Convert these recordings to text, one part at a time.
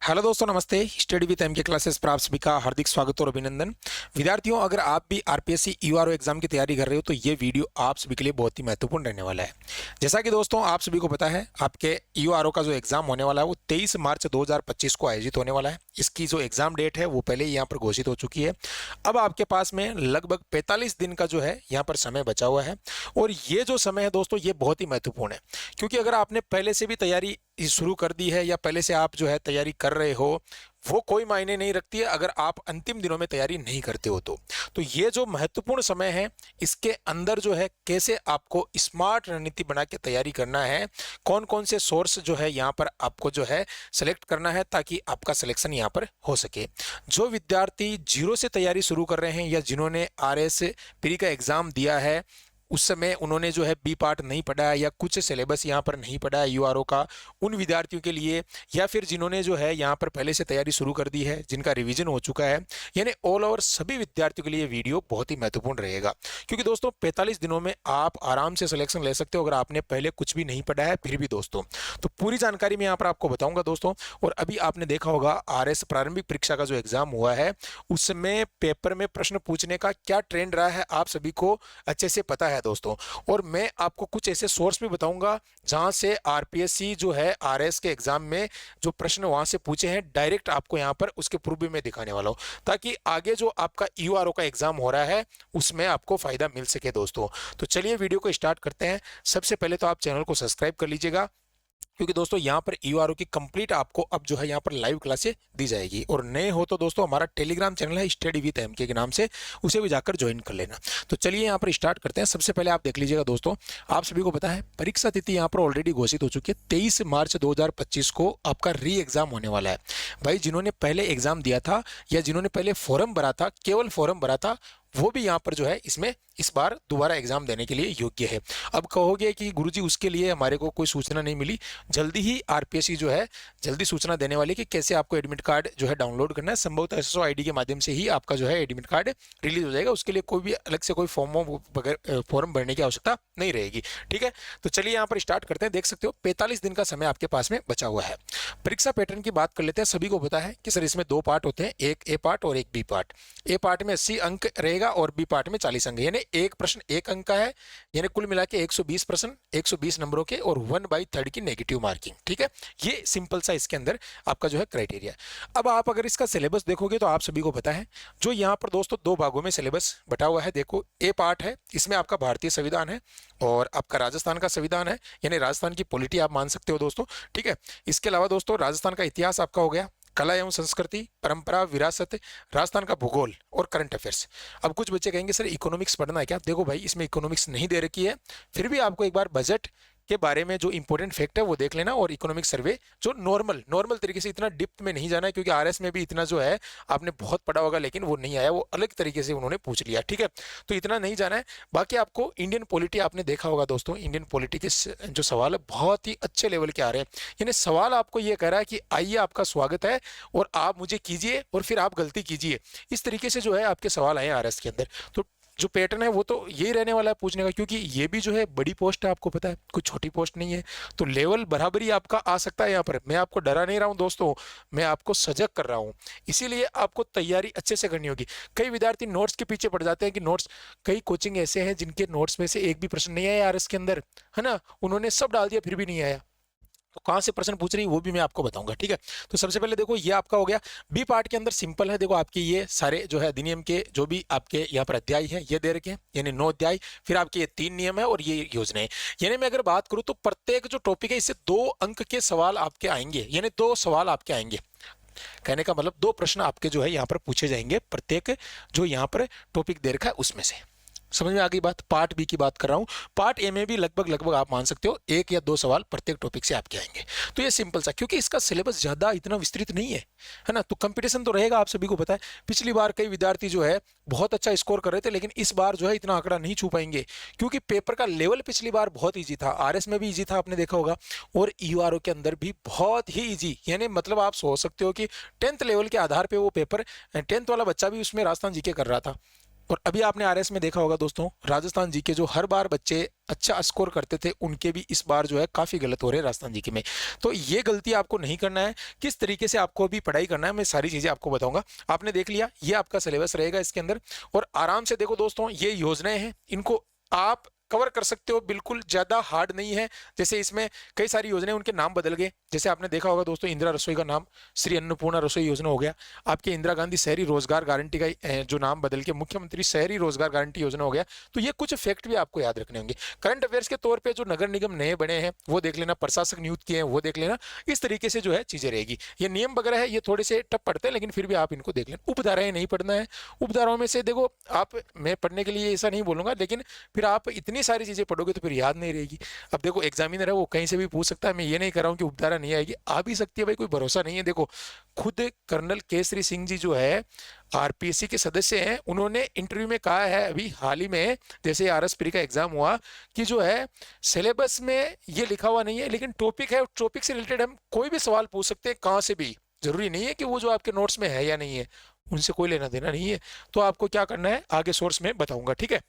Hello दोस्तों, नमस्ते। Study with M के क्लासेस पर आप सभी का हार्दिक स्वागत और अभिनंदन। विद्यार्थियों, अगर आप भी आरपीएससी यूआरओ एग्जाम की तैयारी कर रहे हो तो ये वीडियो आप सभी के लिए बहुत ही महत्वपूर्ण रहने वाला है। जैसा कि दोस्तों आप सभी को पता है, आपके यूआरओ का जो एग्जाम होने वाला है वो 23 मार्च 2025 को आयोजित होने वाला है। इसकी जो एग्जाम डेट है वो पहले ही यहाँ पर घोषित हो चुकी है। अब आपके पास में लगभग 45 दिन का जो है यहाँ पर समय बचा हुआ है। और ये जो समय है दोस्तों, ये बहुत ही महत्वपूर्ण है, क्योंकि अगर आपने पहले से भी तैयारी शुरू कर दी है या पहले से आप जो है तैयारी कर रहे हो, वो कोई मायने नहीं रखती है अगर आप अंतिम दिनों में तैयारी नहीं करते हो तो ये जो महत्वपूर्ण समय है, इसके अंदर जो है कैसे आपको स्मार्ट रणनीति बना के तैयारी करना है, कौन कौन से सोर्स जो है यहाँ पर आपको जो है सेलेक्ट करना है ताकि आपका सिलेक्शन यहाँ पर हो सके। जो विद्यार्थी जीरो से तैयारी शुरू कर रहे हैं या जिन्होंने आरएस प्री का एग्जाम दिया है, उस समय उन्होंने जो है बी पार्ट नहीं पढ़ा है या कुछ सिलेबस यहाँ पर नहीं पढ़ा है यूआरओ का, उन विद्यार्थियों के लिए, या फिर जिन्होंने जो है यहाँ पर पहले से तैयारी शुरू कर दी है, जिनका रिवीजन हो चुका है, यानी ऑल ओवर सभी विद्यार्थियों के लिए वीडियो बहुत ही महत्वपूर्ण रहेगा। क्योंकि दोस्तों 45 दिनों में आप आराम से सिलेक्शन ले सकते हो अगर आपने पहले कुछ भी नहीं पढ़ा है फिर भी दोस्तों। तो पूरी जानकारी मैं यहाँ पर आपको बताऊंगा दोस्तों। और अभी आपने देखा होगा आरएस प्रारंभिक परीक्षा का जो एग्जाम हुआ है उसमें पेपर में प्रश्न पूछने का क्या ट्रेंड रहा है आप सभी को अच्छे से पता है दोस्तों। और मैं आपको कुछ ऐसे सोर्स भी बताऊंगा जहां से आरपीएससी जो है आरएस के एग्जाम में जो प्रश्न वहां से पूछे हैं डायरेक्ट आपको यहां पर उसके प्रूफ भी मैं दिखाने वाला हूं, ताकि आगे जो आपका यूआरओ का एग्जाम हो रहा है उसमें आपको फायदा मिल सके दोस्तों। तो चलिए वीडियो को स्टार्ट करते हैं। सबसे पहले तो आप चैनल को सब्सक्राइब कर लीजिएगा, क्योंकि दोस्तों यहाँ पर यूआरओ की कंप्लीट आपको अब जो है यहाँ पर लाइव क्लासेस दी जाएगी। और नए हो तो दोस्तों हमारा टेलीग्राम चैनल है स्टडी विद एमके के नाम से, उसे भी जाकर ज्वाइन कर लेना। तो चलिए यहाँ पर स्टार्ट करते हैं। सबसे पहले आप देख लीजिएगा दोस्तों, आप सभी को पता है परीक्षा तिथि यहाँ पर ऑलरेडी घोषित हो चुकी है। 23 मार्च 2025 को आपका री एग्जाम होने वाला है। भाई जिन्होंने पहले एग्जाम दिया था या जिन्होंने पहले फॉर्म भरा था, केवल फॉर्म भरा था, वो भी यहाँ पर जो है इसमें इस बार दोबारा एग्जाम देने के लिए योग्य है। अब कहोगे कि गुरुजी उसके लिए हमारे को कोई सूचना नहीं मिली। जल्दी ही आरपीएससी जो है जल्दी सूचना देने वाली कि कैसे आपको एडमिट कार्ड जो है डाउनलोड करना है। संभवतः एसएसओ आईडी के माध्यम से ही आपका जो है एडमिट कार्ड रिलीज हो जाएगा। उसके लिए कोई भी अलग से कोई फॉर्म भरने की आवश्यकता नहीं रहेगी। ठीक है, तो चलिए यहाँ पर स्टार्ट करते हैं। देख सकते हो 45 दिन का समय आपके पास में बचा हुआ है। परीक्षा पैटर्न की बात कर लेते हैं। सभी को पता है कि सर इसमें दो पार्ट होते हैं, एक ए पार्ट और एक बी पार्ट। ए पार्ट में 80 अंक रहेगा और बी पार्ट में 40 अंक, यानी एक प्रश्न एक अंक का है, यानी कुल मिला के 120 प्रश्न 120 नंबरों के और 1/3 की नेगेटिव मार्किंग। ठीक है, ये सिंपल सा इसके अंदर आपका जो है क्राइटेरिया। अब आप अगर इसका सिलेबस देखोगे तो आप सभी को पता है जो यहाँ पर दोस्तों दो भागों में सिलेबस बटा हुआ है। देखो ए पार्ट है, इसमें आपका भारतीय संविधान है और आपका राजस्थान का संविधान है, यानी राजस्थान की पॉलिटी आप मान सकते हो दोस्तों। ठीक है, इसके अलावा दोस्तों राजस्थान का इतिहास आपका हो गया, कला एवं संस्कृति, परंपरा, विरासत, राजस्थान का भूगोल और करंट अफेयर्स। अब कुछ बच्चे कहेंगे सर इकोनॉमिक्स पढ़ना है क्या? देखो भाई इसमें इकोनॉमिक्स नहीं दे रखी है, फिर भी आपको एक बार बजट के बारे में जो इंपॉर्टेंट फैक्ट है वो देख लेना, और इकोनॉमिक सर्वे जो नॉर्मल तरीके से, इतना डिप्थ में नहीं जाना है, क्योंकि आरएस में भी इतना जो है आपने बहुत पढ़ा होगा लेकिन वो नहीं आया, वो अलग तरीके से उन्होंने पूछ लिया। ठीक है, तो इतना नहीं जाना है। बाकी आपको इंडियन पॉलिटी आपने देखा होगा दोस्तों, इंडियन पॉलिटी के जो सवाल है बहुत ही अच्छे लेवल के आ रहे हैं। यानी सवाल आपको ये कह रहा है कि आइए आपका स्वागत है और आप मुझे कीजिए और फिर आप गलती कीजिए, इस तरीके से जो है आपके सवाल आए आरएस के अंदर। तो जो पैटर्न है वो तो यही रहने वाला है पूछने का, क्योंकि ये भी जो है बड़ी पोस्ट है, आपको पता है कुछ छोटी पोस्ट नहीं है। तो लेवल बराबरी आपका आ सकता है यहाँ पर। मैं आपको डरा नहीं रहा हूँ दोस्तों, मैं आपको सजग कर रहा हूँ। इसीलिए आपको तैयारी अच्छे से करनी होगी। कई विद्यार्थी नोट्स के पीछे पड़ जाते हैं कि नोट्स, कई कोचिंग ऐसे हैं जिनके नोट्स में से एक भी प्रश्न नहीं आया आरएस के अंदर, है ना, उन्होंने सब डाल दिया फिर भी नहीं आया। तो कहाँ से प्रश्न पूछ रही है वो भी मैं आपको बताऊंगा। ठीक है, तो सबसे पहले देखो ये आपका हो गया। बी पार्ट के अंदर सिंपल है, देखो आपके ये सारे जो है अधिनियम के जो भी आपके यहाँ पर अध्याय है ये दे रखे हैं, यानी 9 अध्याय, फिर आपके ये 3 नियम है और ये योजनाएं। यानी मैं अगर बात करूँ तो प्रत्येक जो टॉपिक है इससे 2 अंक के सवाल आपके आएंगे, यानी 2 सवाल आपके आएंगे। कहने का मतलब 2 प्रश्न आपके जो है यहाँ पर पूछे जाएंगे प्रत्येक जो यहाँ पर टॉपिक दे रखा है उसमें से। समझ में आ गई बात? पार्ट बी की बात कर रहा हूं। पार्ट ए में भी लगभग आप मान सकते हो 1 या 2 सवाल प्रत्येक टॉपिक से आपके आएंगे। तो ये सिंपल सा, क्योंकि इसका सिलेबस ज्यादा इतना विस्तृत नहीं है ना, तो कंपटीशन तो रहेगा, आप सभी को पता है। पिछली बार कई विद्यार्थी जो है बहुत अच्छा स्कोर कर रहे थे, लेकिन इस बार जो है इतना आंकड़ा नहीं छू पाएंगे, क्योंकि पेपर का लेवल पिछली बार बहुत ईजी था। आरएस में भी ईजी था, आपने देखा होगा, और यूआरओ के अंदर भी बहुत ही ईजी, यानी मतलब आप सोच सकते हो कि 10th लेवल के आधार पर वो पेपर, 10th वाला बच्चा भी उसमें राजस्थान जीके कर रहा था। और अभी आपने आरएस में देखा होगा दोस्तों, राजस्थान जीके जो हर बार बच्चे अच्छा स्कोर करते थे उनके भी इस बार जो है काफी गलत हो रहे हैं राजस्थान जीके में। तो ये गलती आपको नहीं करना है। किस तरीके से आपको अभी पढ़ाई करना है मैं सारी चीजें आपको बताऊंगा। आपने देख लिया, ये आपका सिलेबस रहेगा इसके अंदर, और आराम से देखो दोस्तों, ये योजनाएं हैं, इनको आप कवर कर सकते हो, बिल्कुल ज्यादा हार्ड नहीं है। जैसे इसमें कई सारी योजनाएं, उनके नाम बदल गए। जैसे आपने देखा होगा दोस्तों, इंदिरा रसोई का नाम श्री अन्नपूर्णा रसोई योजना हो गया। आपके इंदिरा गांधी शहरी रोजगार गारंटी का जो नाम बदल के मुख्यमंत्री शहरी रोजगार गारंटी योजना हो गया। तो ये कुछ फैक्ट भी आपको याद रखने होंगे। करंट अफेयर्स के तौर पर जो नगर निगम नए बने हैं वो देख लेना, प्रशासक नियुक्त किए हैं वो देख लेना। इस तरीके से जो है चीजें रहेगी। ये नियम वगैरह है, ये थोड़े से टफ पड़ते हैं, लेकिन फिर भी आप इनको देख लेना। उपधाराएं नहीं पढ़ना है। उपधाराओं में से देखो आप, मैं पढ़ने के लिए ऐसा नहीं बोलूंगा, लेकिन फिर आप इतनी सारी चीजें पढ़ोगे तो फिर याद नहीं रहेगी। अब देखो एग्जामिनर है, वो कहीं से भी पूछ सकता है। मैं ये नहीं कर रहा हूं कि उपधारा नहीं आएगी, आ भी सकती है भाई, कोई भरोसा नहीं है। देखो खुद कर्नल केसरी सिंह जी जो है आरपीएससी के सदस्य हैं, उन्होंने इंटरव्यू में कहा है अभी हाल ही में, जैसे आरएस प्री का एग्जाम हुआ, कि जो है सिलेबस में ये लिखा हुआ नहीं है, लेकिन टॉपिक है, टॉपिक से रिलेटेड हम कोई भी सवाल पूछ सकते हैं कहां से भी। जरूरी नहीं है कि वो जो आपके नोट्स में है या नहीं है, उनसे कोई लेना देना नहीं है। तो आपको क्या करना है आगे सोर्स में बताऊंगा, ठीक है।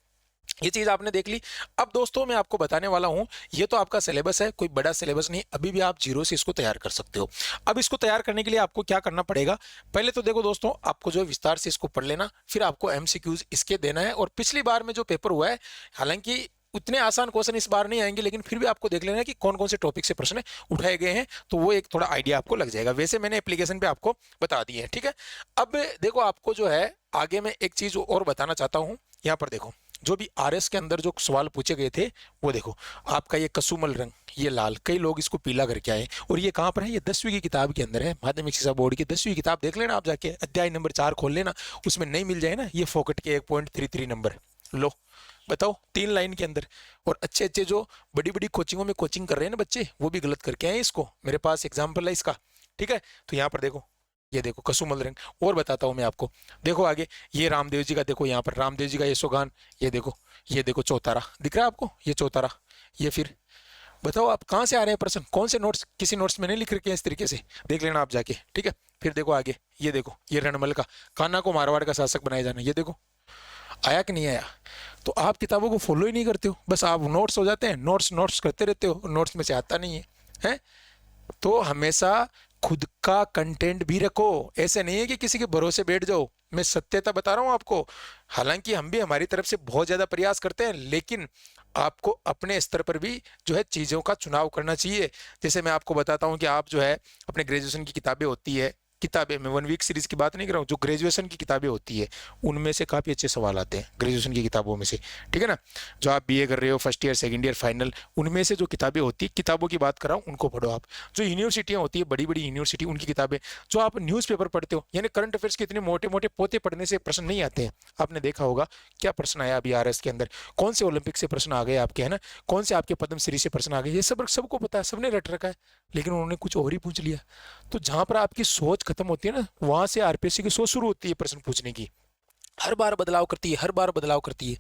ये चीज आपने देख ली। अब दोस्तों मैं आपको बताने वाला हूं, ये तो आपका सिलेबस है, कोई बड़ा सिलेबस नहीं, अभी भी आप जीरो से इसको तैयार कर सकते हो। अब इसको तैयार करने के लिए आपको क्या करना पड़ेगा, पहले तो देखो दोस्तों, आपको जो विस्तार से इसको पढ़ लेना, फिर आपको एमसीक्यूज इसके देना है। और पिछली बार में जो पेपर हुआ है, हालांकि उतने आसान क्वेश्चन इस बार नहीं आएंगे, लेकिन फिर भी आपको देख लेना है कि कौन कौन से टॉपिक से प्रश्न उठाए गए हैं, तो वो एक थोड़ा आइडिया आपको लग जाएगा। वैसे मैंने एप्लीकेशन पे आपको बता दिए हैं, ठीक है। अब देखो आपको जो है आगे मैं एक चीज और बताना चाहता हूं। यहाँ पर देखो, जो भी आरएस के अंदर जो सवाल पूछे गए थे वो देखो, आपका ये कसुमल रंग, ये लाल, कई लोग इसको पीला करके आए। और ये कहाँ पर है, ये 10वीं की किताब के अंदर है, माध्यमिक शिक्षा बोर्ड की 10वीं किताब देख लेना आप जाके, अध्याय नंबर 4 खोल लेना, उसमें नहीं मिल जाए ना ये फोकट के 1.33 नंबर। लो बताओ, 3 लाइन के अंदर। और अच्छे अच्छे जो बड़ी बड़ी कोचिंगों में कोचिंग कर रहे हैं ना बच्चे, वो भी गलत करके आए इसको। मेरे पास एग्जाम्पल है इसका, ठीक है। तो यहाँ पर देखो, ये देखो कसुमल रंग। और बताता हूं मैं आपको, देखो आगे ये रामदेव जी का, देखो यहाँ पर रामदेव जी का ये सौगान, ये देखो चौतारा दिख रहा है आपको, ये चौतारा। ये फिर बताओ आप कहाँ से आ रहे हैं प्रश्न, कौन से नोट्स, किसी नोट्स में नहीं लिख रखे हैं इस तरीके से, देख लेना आप जाके, ठीक है। फिर देखो आगे, ये देखो ये रणमल का, कान्हा को मारवाड़ का शासक बनाया जाना, ये देखो आया कि नहीं आया। तो आप किताबों को फॉलो ही नहीं करते हो, बस आप नोट्स हो जाते हैं, नोट्स नोट्स करते रहते हो, नोट्स में से आता नहीं है, हैं। तो हमेशा खुद का कंटेंट भी रखो, ऐसे नहीं है कि किसी के भरोसे बैठ जाओ। मैं सत्यता बता रहा हूं आपको, हालांकि हम भी हमारी तरफ से बहुत ज्यादा प्रयास करते हैं, लेकिन आपको अपने स्तर पर भी जो है चीजों का चुनाव करना चाहिए। जैसे मैं आपको बताता हूं कि आप जो है अपने ग्रेजुएशन की किताबें होती है, किताबें, मैं 1 वीक सीरीज की बात नहीं कर रहा हूँ, जो ग्रेजुएशन की किताबें होती है उनमें से काफी अच्छे सवाल आते हैं ग्रेजुएशन की किताबों में से, ठीक है ना। जो आप बीए कर रहे हो, first year second year final, उनमें से जो किताबें होती है, किताबों की बात कर रहा हूँ, उनको पढ़ो आप। जो यूनिवर्सिटियां होती है, बड़ी बड़ी यूनिवर्सिटी, उनकी किताबें, जो आप न्यूज़पेपर पढ़ते हो, यानी करंट अफेयर्स के इतने मोटे मोटे पोते पढ़ने से प्रश्न नहीं आते हैं। आपने देखा होगा क्या प्रश्न आया अभी आरएस के अंदर, कौन से ओलंपिक से प्रश्न आ गए आपके, है ना, कौन से आपके पद्मश्री से प्रश्न आ गए, ये सब सबको पता है, सबने रट रखा है, लेकिन उन्होंने कुछ और ही पूछ लिया। तो जहां पर आपकी सोच खत्म होती है ना, वहां से आरपीएससी की सोच शुरू होती है प्रश्न पूछने की। हर बार बदलाव करती है, हर बार बदलाव करती है।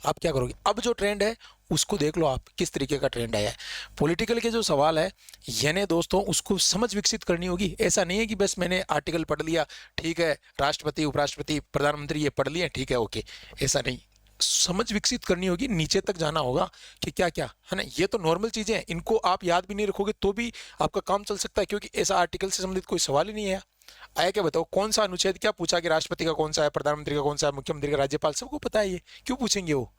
आप क्या करोगे, अब जो ट्रेंड है उसको देख लो आप, किस तरीके का ट्रेंड आया है। पॉलिटिकल के जो सवाल है, यानी दोस्तों उसको समझ विकसित करनी होगी। ऐसा नहीं है कि बस मैंने आर्टिकल पढ़ लिया, ठीक है, राष्ट्रपति उपराष्ट्रपति प्रधानमंत्री ये पढ़ लिए, ठीक है, ओके, ऐसा नहीं। समझ विकसित करनी होगी, नीचे तक जाना होगा कि क्या क्या है ना। ये तो नॉर्मल चीजें हैं, इनको आप याद भी नहीं रखोगे तो भी आपका काम चल सकता है, क्योंकि ऐसा आर्टिकल से संबंधित कोई सवाल ही नहीं है। आया क्या, बताओ कौन सा अनुच्छेद क्या पूछा, कि राष्ट्रपति का कौन सा है, प्रधानमंत्री का कौन सा है, मुख्यमंत्री का, राज्यपाल, सबको पता है, ये क्यों पूछेंगे वो।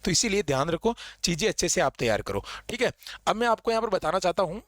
तो इसीलिए ध्यान रखो, चीजें अच्छे से आप तैयार करो, ठीक है। अब मैं आपको यहाँ पर बताना चाहता हूँ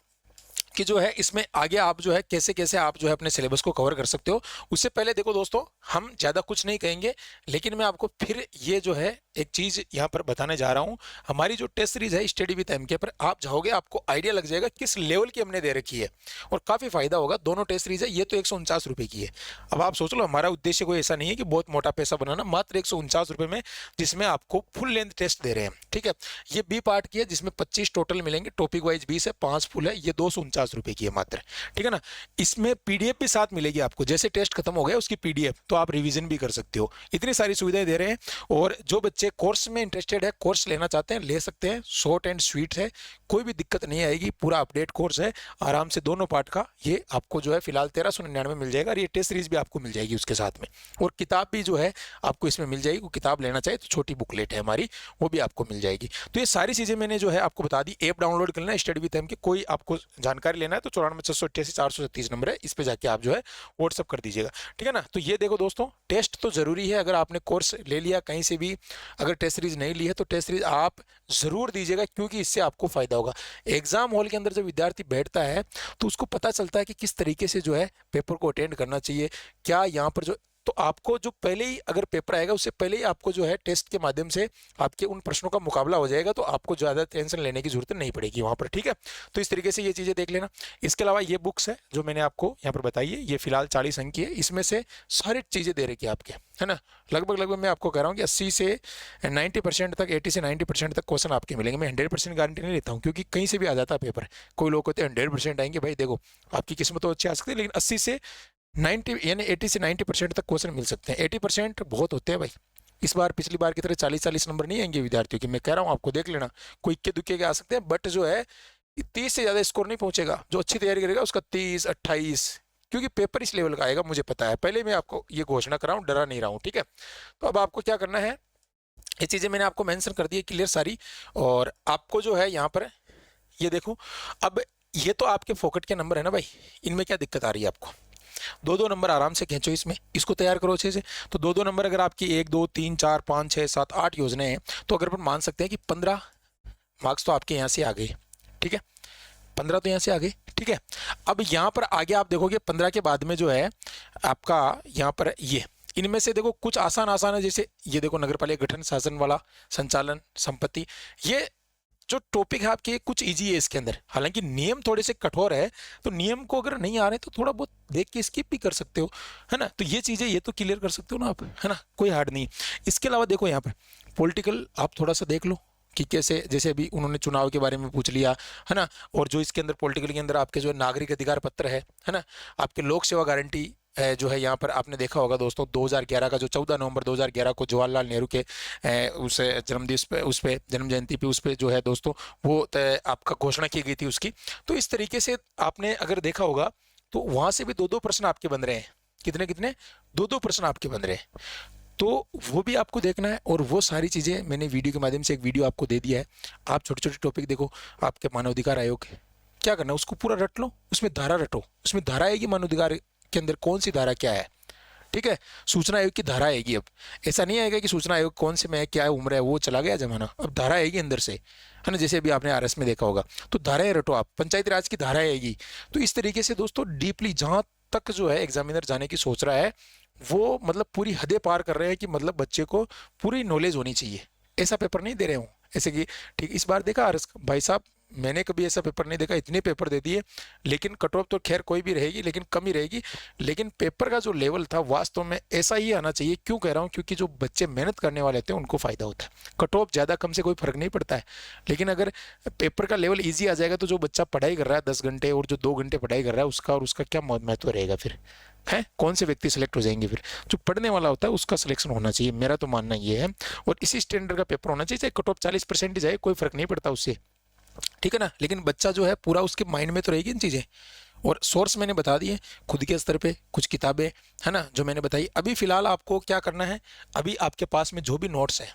कि जो है इसमें आगे आप जो है कैसे कैसे आप जो है अपने सिलेबस को कवर कर सकते हो। उससे पहले देखो दोस्तों, हम ज़्यादा कुछ नहीं कहेंगे, लेकिन मैं आपको फिर ये जो है एक चीज़ यहाँ पर बताने जा रहा हूँ। हमारी जो टेस्ट सीरीज है स्टडी विद एमके पर आप जाओगे, आपको आइडिया लग जाएगा किस लेवल की हमने दे रखी है, और काफ़ी फायदा होगा। दोनों टेस्ट सीरीज है, ये तो 149 रुपये की है। अब आप सोच लो, हमारा उद्देश्य कोई ऐसा नहीं है कि बहुत मोटा पैसा बनाना, मात्र 149 रुपये में, जिसमें आपको फुल लेंथ टेस्ट दे रहे हैं, ठीक है। ये बी पार्ट की है, जिसमें 25 टोटल मिलेंगे, टॉपिक वाइज 20 है, 5 फुल है, ये 249 रुपये की है मात्र, ठीक है ना। इसमें पीडीएफ भी साथ मिलेगी आपको, जैसे टेस्ट खत्म हो गया उसकी पीडीएफ, तो आप रिवीजन भी कर सकते हो। इतनी सारी सुविधाएं दे रहे हैं। और जो बच्चे बच्चे कोर्स में इंटरेस्टेड है, कोर्स लेना चाहते हैं, ले सकते हैं, शॉर्ट एंड स्वीट है, कोई भी दिक्कत नहीं आएगी, पूरा अपडेट कोर्स है, आराम से दोनों पार्ट का ये आपको जो है फिलहाल 1399 मिल जाएगा। और ये टेस्ट सीरीज भी आपको मिल जाएगी उसके साथ में, और किताब भी जो है आपको इसमें मिल जाएगी। किताब लेना चाहे तो छोटी बुकलेट है हमारी, वो भी आपको मिल जाएगी। तो ये सारी चीज़ें मैंने जो है आपको बता दी। ऐप डाउनलोड कर लेना स्टडी विद एम की, कोई आपको जानकारी लेना है तो 94 688 437 नंबर है, इस पे जाके आप जो है व्हाट्सअप कर दीजिएगा, ठीक है ना। तो ये देखो दोस्तों, टेस्ट तो जरूरी है। अगर आपने कोर्स ले लिया कहीं से भी, अगर टेस्ट सीरीज नहीं ली है तो टेस्ट सीरीज आप जरूर दीजिएगा, क्योंकि इससे आपको फायदा होगा। एग्जाम हॉल के अंदर जब विद्यार्थी बैठता है तो उसको पता चलता है कि किस तरीके से जो है पेपर को अटेंड करना चाहिए, क्या यहाँ पर जो, तो आपको जो पहले ही अगर पेपर आएगा उससे पहले ही आपको जो है टेस्ट के माध्यम से आपके उन प्रश्नों का मुकाबला हो जाएगा, तो आपको ज़्यादा टेंशन लेने की जरूरत नहीं पड़ेगी वहाँ पर, ठीक है। तो इस तरीके से ये चीज़ें देख लेना। इसके अलावा ये बुक्स है जो मैंने आपको यहाँ पर बताई है, ये फिलहाल 40 अंक की है, इसमें से सारी चीज़ें दे रखी है आपके, है ना। लगभग मैं आपको कह रहा हूँ कि 80 से 90% तक, 80 से 90% तक क्वेश्चन आपके मिलेंगे। मैं 100% गारंटी नहीं लेता हूँ, क्योंकि कहीं से भी आ जाता है पेपर। कोई लोग कहते हैं 100% आएंगे, भाई देखो आपकी किस्मत तो अच्छी आ सकती है, लेकिन 80 से 90 यानी 80 से 90% तक क्वेश्चन मिल सकते हैं। 80% बहुत होते हैं भाई। इस बार पिछली बार की तरह 40-40 नंबर नहीं आएंगे विद्यार्थियों के, मैं कह रहा हूँ आपको, देख लेना। कोई इक्के दुक्के के आ सकते हैं, बट जो है 30 से ज़्यादा स्कोर नहीं पहुंचेगा। जो अच्छी तैयारी करेगा उसका 30, 28, क्योंकि पेपर इस लेवल का आएगा, मुझे पता है। पहले मैं आपको ये घोषणा कर रहा हूँ, डरा नहीं रहा हूँ, ठीक है। तो अब आपको क्या करना है, ये चीज़ें मैंने आपको मेंशन कर दी है क्लियर सारी। और आपको जो है यहाँ पर ये देखो, अब ये तो आपके फोकट के नंबर है ना भाई, इनमें क्या दिक्कत आ रही है आपको। 2-2 नंबर आराम से खींचो, इसमें इसको तैयार करो अच्छे से। तो 2-2 नंबर अगर आपकी 1, 2, 3, 4, 5, 6, 7, 8 योजनाएं हैं, तो अगर अपन मान सकते हैं कि 15 मार्क्स तो आपके यहाँ से आ गए, ठीक है। 15 तो यहाँ से आ गए, ठीक है। अब यहाँ पर आगे आप देखोगे 15 के बाद में जो है आपका यहाँ पर ये, इनमें से देखो कुछ आसान है, जैसे ये देखो नगरपालिका गठन, शासन वाला, संचालन, संपत्ति, ये जो टॉपिक है आपके कुछ इजी है इसके अंदर। हालांकि नियम थोड़े से कठोर है, तो नियम को अगर नहीं आ रहे तो थोड़ा बहुत देख के स्किप भी कर सकते हो, है ना। तो ये चीज़ें ये तो क्लियर कर सकते हो ना आप, है ना, कोई हार्ड नहीं। इसके अलावा देखो यहाँ पर पॉलिटिकल आप थोड़ा सा देख लो कि कैसे, जैसे अभी उन्होंने चुनाव के बारे में पूछ लिया, है ना। और जो इसके अंदर पॉलिटिकल के अंदर आपके जो नागरिक अधिकार पत्र है ना, आपके लोक सेवा गारंटी जो है यहाँ पर आपने देखा होगा दोस्तों, 2011 का जो 14 नवंबर 2011 को जवाहरलाल नेहरू के उस जन्मदिवस पे, उस पे जन्म जयंती पे, उस पे जो है दोस्तों वो आपका घोषणा की गई थी उसकी। तो इस तरीके से आपने अगर देखा होगा तो वहां से भी 2-2 प्रश्न आपके बन रहे हैं। कितने कितने? 2-2 प्रश्न आपके बन रहे हैं। तो वो भी आपको देखना है, और वो सारी चीज़ें मैंने वीडियो के माध्यम से एक वीडियो आपको दे दिया है। आप छोटे छोटे टॉपिक देखो, आपके मानवाधिकार आयोग क्या करना है, उसको पूरा रट लो, उसमें धारा रटो, उसमें धारा आएगी मानवाधिकार के अंदर, कौन सी धारा क्या है, ठीक है। सूचना आयोग की धारा आएगी। अब ऐसा नहीं आएगा कि सूचना आयोग कौन से में क्या उम्र है, वो चला गया जमाना, अब धारा आएगी अंदर से, है ना, जैसे अभी आपने आरएस में देखा होगा। तो धाराएं रटो आप, पंचायती राज की धारा आएगी। तो इस तरीके से दोस्तों डीपली जहां तक जो है एग्जामिनर जाने की सोच रहा है, वो मतलब पूरी हदें पार कर रहे हैं कि मतलब बच्चे को पूरी नॉलेज होनी चाहिए। ऐसा पेपर नहीं दे रहे हूँ ऐसे कि, ठीक, इस बार देखा आरएस भाई साहब, मैंने कभी ऐसा पेपर नहीं देखा, इतने पेपर दे दिए, लेकिन कट ऑफ तो खैर कोई भी रहेगी, लेकिन कम ही रहेगी, लेकिन पेपर का जो लेवल था वास्तव में ऐसा ही आना चाहिए। क्यों कह रहा हूँ, क्योंकि जो बच्चे मेहनत करने वाले थे उनको फायदा होता है। कट ऑफ ज़्यादा कम से कोई फर्क नहीं पड़ता है, लेकिन अगर पेपर का लेवल ईजी आ जाएगा तो जो बच्चा पढ़ाई कर रहा है 10 घंटे और जो 2 घंटे पढ़ाई कर रहा है, उसका और उसका क्या महत्व रहेगा फिर, है कौन से व्यक्ति सेलेक्ट हो जाएंगे फिर? जो पढ़ने वाला होता है उसका सिलेक्शन होना चाहिए, मेरा तो मानना ये है। और इसी स्टैंडर्ड का पेपर होना चाहिए, चाहे कट ऑफ 40% ही जाए, कोई फर्क नहीं पड़ता उससे, ठीक है ना। लेकिन बच्चा जो है पूरा उसके माइंड में तो रहेगी इन चीज़ें। और सोर्स मैंने बता दिए खुद के स्तर पे, कुछ किताबें, है ना, जो मैंने बताई। अभी फिलहाल आपको क्या करना है, अभी आपके पास में जो भी नोट्स है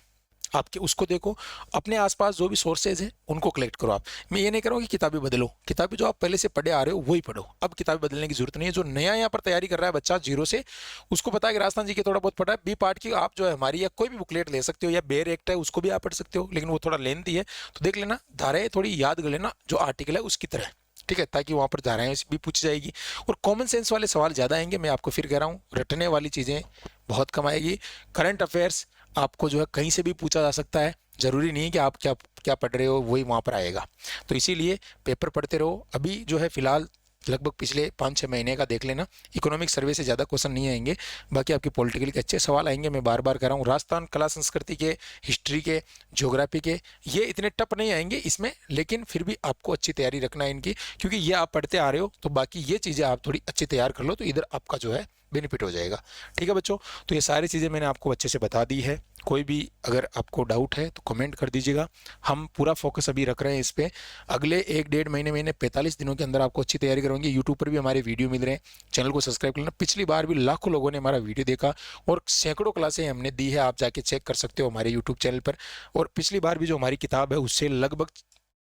आपके, उसको देखो, अपने आसपास जो भी सोर्सेज हैं उनको कलेक्ट करो आप। मैं ये नहीं कह रहा हूँ कि किताबें बदलो, किताबें जो आप पहले से पढ़े आ रहे हो वही पढ़ो, अब किताबें बदलने की जरूरत नहीं है। जो नया यहाँ पर तैयारी कर रहा है बच्चा जीरो से, उसको पता है कि राजस्थान जी के थोड़ा बहुत पढ़ा है, बी पार्ट की आप जो है हमारी या कोई भी बुकलेट ले सकते हो, या बेयर एक्ट है उसको भी आप पढ़ सकते हो, लेकिन वो थोड़ा लेंथी है, तो देख लेना, धाराएं थोड़ी याद कर लेना जो आर्टिकल है उसकी तरह, ठीक है, ताकि वहाँ पर धाराएं भी पूछी जाएगी। और कॉमन सेंस वाले सवाल ज़्यादा आएंगे, मैं आपको फिर कह रहा हूँ, रटने वाली चीज़ें बहुत कम आएगी। करंट अफेयर्स आपको जो है कहीं से भी पूछा जा सकता है, जरूरी नहीं है कि आप क्या क्या पढ़ रहे हो वही वहाँ पर आएगा। तो इसीलिए पेपर पढ़ते रहो। अभी जो है फिलहाल लगभग पिछले 5-6 महीने का देख लेना, इकोनॉमिक सर्वे से ज़्यादा क्वेश्चन नहीं आएंगे, बाकी आपके पॉलिटिकल के अच्छे सवाल आएंगे। मैं बार बार कह रहा हूँ, राजस्थान कला संस्कृति के, हिस्ट्री के, ज्योग्राफी के, ये इतने टफ नहीं आएंगे इसमें, लेकिन फिर भी आपको अच्छी तैयारी रखना है इनकी, क्योंकि ये आप पढ़ते आ रहे हो, तो बाकी ये चीज़ें आप थोड़ी अच्छी तैयार कर लो, तो इधर आपका जो है बेनिफिट हो जाएगा। ठीक है बच्चों, तो ये सारी चीज़ें मैंने आपको अच्छे से बता दी है। कोई भी अगर आपको डाउट है तो कमेंट कर दीजिएगा। हम पूरा फोकस अभी रख रहे हैं इस पर। अगले 1-1.5 महीने 45 दिनों के अंदर आपको अच्छी तैयारी करवाएंगे। यूट्यूब पर भी हमारे वीडियो मिल रहे हैं, चैनल को सब्सक्राइब कर लेना। पिछली बार भी लाखों लोगों ने हमारा वीडियो देखा और सैकड़ों क्लासें हमने दी है, आप जाके चेक कर सकते हो हमारे यूट्यूब चैनल पर। और पिछली बार भी जो हमारी किताब है उससे लगभग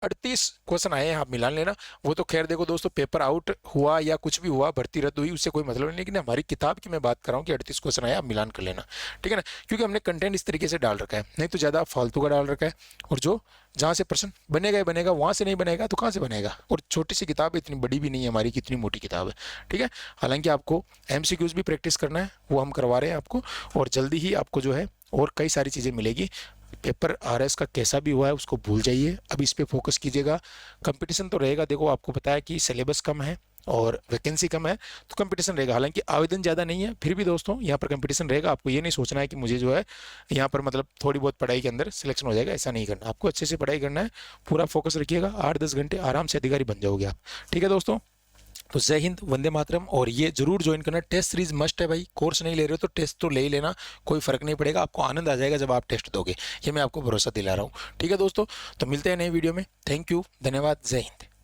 38 क्वेश्चन आए हैं, आप मिलान लेना। वो तो खैर देखो दोस्तों, पेपर आउट हुआ या कुछ भी हुआ, भर्ती रद्द हुई, उससे कोई मतलब नहीं, लेकिन हमारी किताब की मैं बात कर रहा हूँ कि 38 क्वेश्चन आए, आप मिलान कर लेना, ठीक है ना। क्योंकि हमने कंटेंट इस तरीके से डाल रखा है, नहीं तो ज़्यादा फालतू का डाल रखा है। और जो जहाँ से प्रश्न बनेगा ही बनेगा, वहाँ से नहीं बनेगा तो कहाँ से बनेगा। और छोटी सी किताब है, इतनी बड़ी भी नहीं है हमारी, कितनी मोटी किताब है, ठीक है। हालांकि आपको MCQs भी प्रैक्टिस करना है, वो हम करवा रहे हैं आपको। और जल्दी ही आपको जो है और कई सारी चीज़ें मिलेगी। पेपर RS का कैसा भी हुआ है उसको भूल जाइए, अब इस पे फोकस कीजिएगा। कंपटीशन तो रहेगा, देखो आपको पता है कि सिलेबस कम है और वैकेंसी कम है, तो कंपटीशन रहेगा। हालांकि आवेदन ज़्यादा नहीं है, फिर भी दोस्तों यहाँ पर कंपटीशन रहेगा। आपको ये नहीं सोचना है कि मुझे जो है यहाँ पर मतलब थोड़ी बहुत पढ़ाई के अंदर सिलेक्शन हो जाएगा, ऐसा नहीं करना। आपको अच्छे से पढ़ाई करना है, पूरा फोकस रखिएगा, 8-10 घंटे आराम से अधिकारी बन जाओगे आप, ठीक है दोस्तों। तो जय हिंद, वंदे मातरम। और ये जरूर ज्वाइन करना, टेस्ट सीरीज मस्ट है भाई। कोर्स नहीं ले रहे हो तो टेस्ट तो ले ही लेना, कोई फर्क नहीं पड़ेगा, आपको आनंद आ जाएगा जब आप टेस्ट दोगे, ये मैं आपको भरोसा दिला रहा हूँ, ठीक है दोस्तों। तो मिलते हैं नई वीडियो में, थैंक यू, धन्यवाद, जय हिंद।